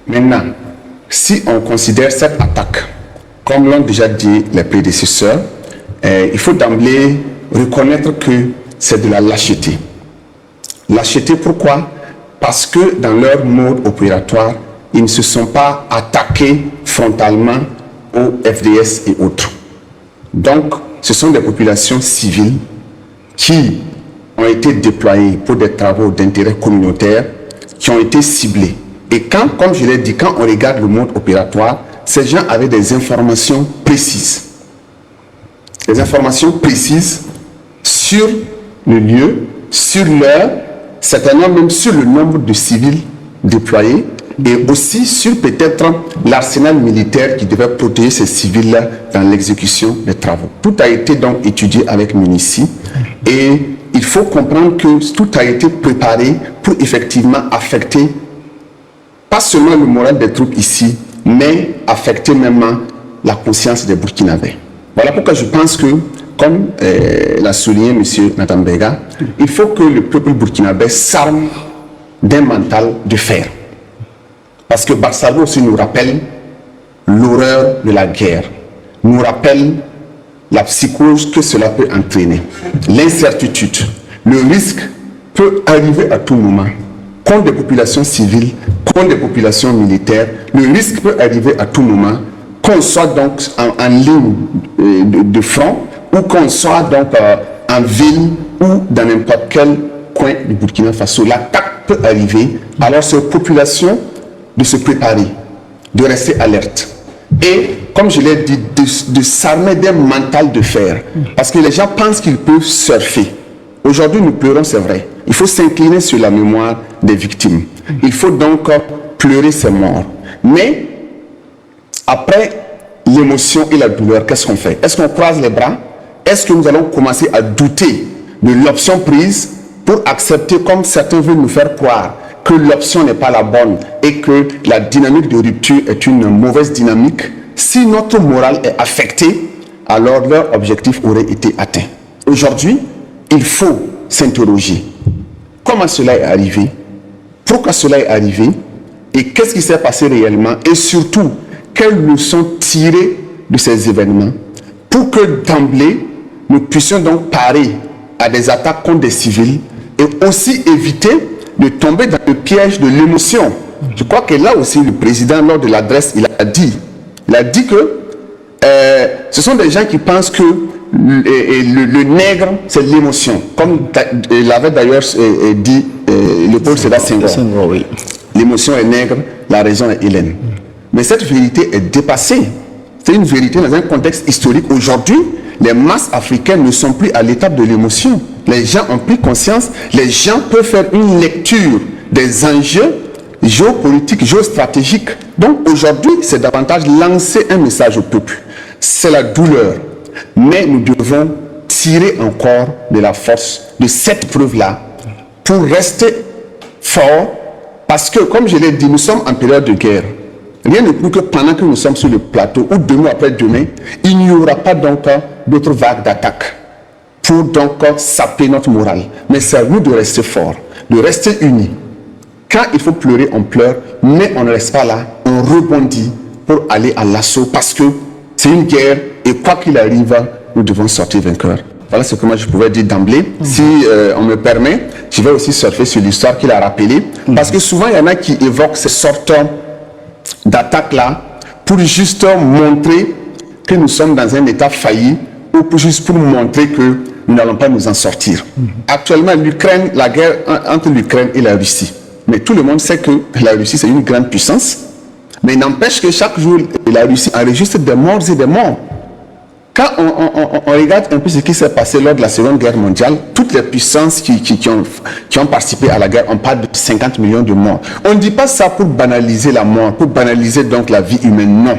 Maintenant, si on considère cette attaque, comme l'ont déjà dit les prédécesseurs, il faut d'emblée reconnaître que c'est de la lâcheté. Lâcheté, pourquoi? Parce que dans leur mode opératoire, ils ne se sont pas attaqués frontalement aux FDS et autres. Donc, ce sont des populations civiles qui ont été déployées pour des travaux d'intérêt communautaire, qui ont été ciblés. Et quand, comme je l'ai dit, quand on regarde le mode opératoire, ces gens avaient des informations précises. Des informations précises sur le lieu, sur l'heure, certainement même sur le nombre de civils déployés et aussi sur peut-être l'arsenal militaire qui devait protéger ces civils-là dans l'exécution des travaux. Tout a été donc étudié avec Munici et il faut comprendre que tout a été préparé pour effectivement affecter pas seulement le moral des troupes ici, mais affecter même la conscience des Burkinabés. Voilà pourquoi je pense que, comme l'a souligné M. Nathan Bega, il faut que le peuple burkinabé s'arme d'un mental de fer. Parce que Barsabo aussi nous rappelle l'horreur de la guerre, nous rappelle la psychose que cela peut entraîner, l'incertitude, le risque peut arriver à tout moment, contre des populations civiles, contre des populations militaires, le risque peut arriver à tout moment, qu'on soit donc en ligne de front, ou qu'on soit donc en ville, ou dans n'importe quel coin du Burkina Faso. L'attaque peut arriver, alors c'est aux populations de se préparer, de rester alerte. Et, comme je l'ai dit, de s'armer d'un mental de fer. Parce que les gens pensent qu'ils peuvent surfer. Aujourd'hui, nous pleurons, c'est vrai. Il faut s'incliner sur la mémoire des victimes. Il faut donc pleurer ces morts. Mais, après l'émotion et la douleur, qu'est-ce qu'on fait? Est-ce qu'on croise les bras? Est-ce que nous allons commencer à douter de l'option prise pour accepter, comme certains veulent nous faire croire, que l'option n'est pas la bonne et que la dynamique de rupture est une mauvaise dynamique? Si notre morale est affectée, alors leur objectif aurait été atteint. Aujourd'hui, il faut s'interroger. Comment cela est arrivé? Pourquoi cela est arrivé? Et qu'est-ce qui s'est passé réellement? Et surtout, quelles leçons tirer de ces événements pour que d'emblée, nous puissions donc parer à des attaques contre des civils et aussi éviter de tomber dans le piège de l'émotion. Je crois que là aussi, le président, lors de l'adresse, il a dit que ce sont des gens qui pensent que le nègre, c'est l'émotion. Comme l'avait d'ailleurs dit Léopold Sédar Senghor. Oui. L'émotion est nègre, la raison est hélène. Mais cette vérité est dépassée. C'est une vérité dans un contexte historique. Aujourd'hui, les masses africaines ne sont plus à l'étape de l'émotion. Les gens ont pris conscience, les gens peuvent faire une lecture des enjeux géopolitiques, géostratégiques. Donc aujourd'hui, c'est davantage lancer un message au peuple. C'est la douleur. Mais nous devons tirer encore de la force de cette preuve-là pour rester fort. Parce que, comme je l'ai dit, nous sommes en période de guerre. Rien ne prouve que pendant que nous sommes sur le plateau, ou demain après demain, il n'y aura pas donc d'autres vagues d'attaques pour donc saper notre morale. Mais c'est à nous de rester forts, de rester unis. Quand il faut pleurer, on pleure, mais on ne reste pas là, on rebondit pour aller à l'assaut parce que c'est une guerre et quoi qu'il arrive, nous devons sortir vainqueurs. Voilà ce que moi je pouvais dire d'emblée. Si on me permet, je vais aussi surfer sur l'histoire qu'il a rappelée. Parce que souvent, il y en a qui évoquent ces sortes d'attaques-là pour juste montrer que nous sommes dans un état failli ou juste pour montrer que nous n'allons pas nous en sortir. Actuellement, l'Ukraine, la guerre entre l'Ukraine et la Russie. Mais tout le monde sait que la Russie, c'est une grande puissance. Mais il n'empêche que chaque jour, la Russie enregistre des morts et des morts. Quand on regarde un peu ce qui s'est passé lors de la Seconde Guerre mondiale, toutes les puissances qui ont participé à la guerre, on parle de 50 millions de morts. On ne dit pas ça pour banaliser la mort, pour banaliser donc la vie humaine, non.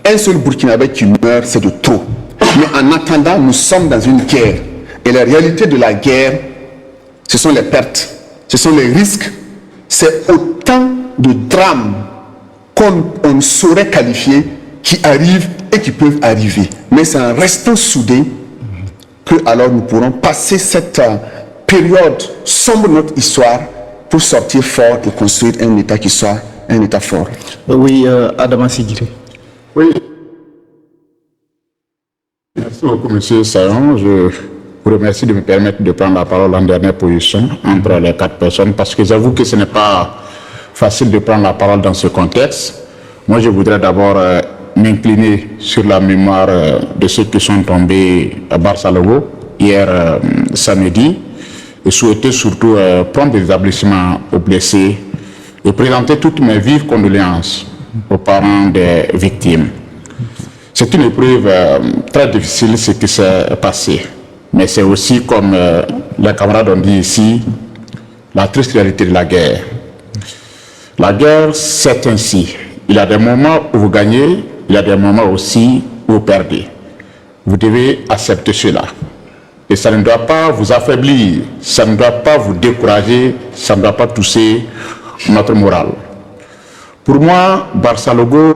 Un seul Burkinabé qui meurt, c'est de trop. Mais en attendant, nous sommes dans une guerre. Et la réalité de la guerre, ce sont les pertes, ce sont les risques, c'est autant de drames qu'on ne saurait qualifier qui arrivent et qui peuvent arriver. Mais c'est en restant soudés que alors nous pourrons passer cette période sombre de notre histoire pour sortir fort et construire un État qui soit un État fort. Oui, Adama Sigiri. Oui. Merci beaucoup, M. Sayon. Je vous remercie de me permettre de prendre la parole en dernière position entre les 4 personnes, parce que j'avoue que ce n'est pas facile de prendre la parole dans ce contexte. Moi, je voudrais d'abord m'incliner sur la mémoire de ceux qui sont tombés à Barça-Logo hier samedi, et souhaiter surtout prendre des établissements aux blessés et présenter toutes mes vives condoléances aux parents des victimes. C'est une épreuve très difficile ce qui s'est passé, mais c'est aussi, comme les camarades ont dit ici, la triste réalité de la guerre. La guerre, c'est ainsi. Il y a des moments où vous gagnez, il y a des moments aussi où vous perdez. Vous devez accepter cela. Et ça ne doit pas vous affaiblir, ça ne doit pas vous décourager, ça ne doit pas toucher notre morale. Pour moi, Barça-Logo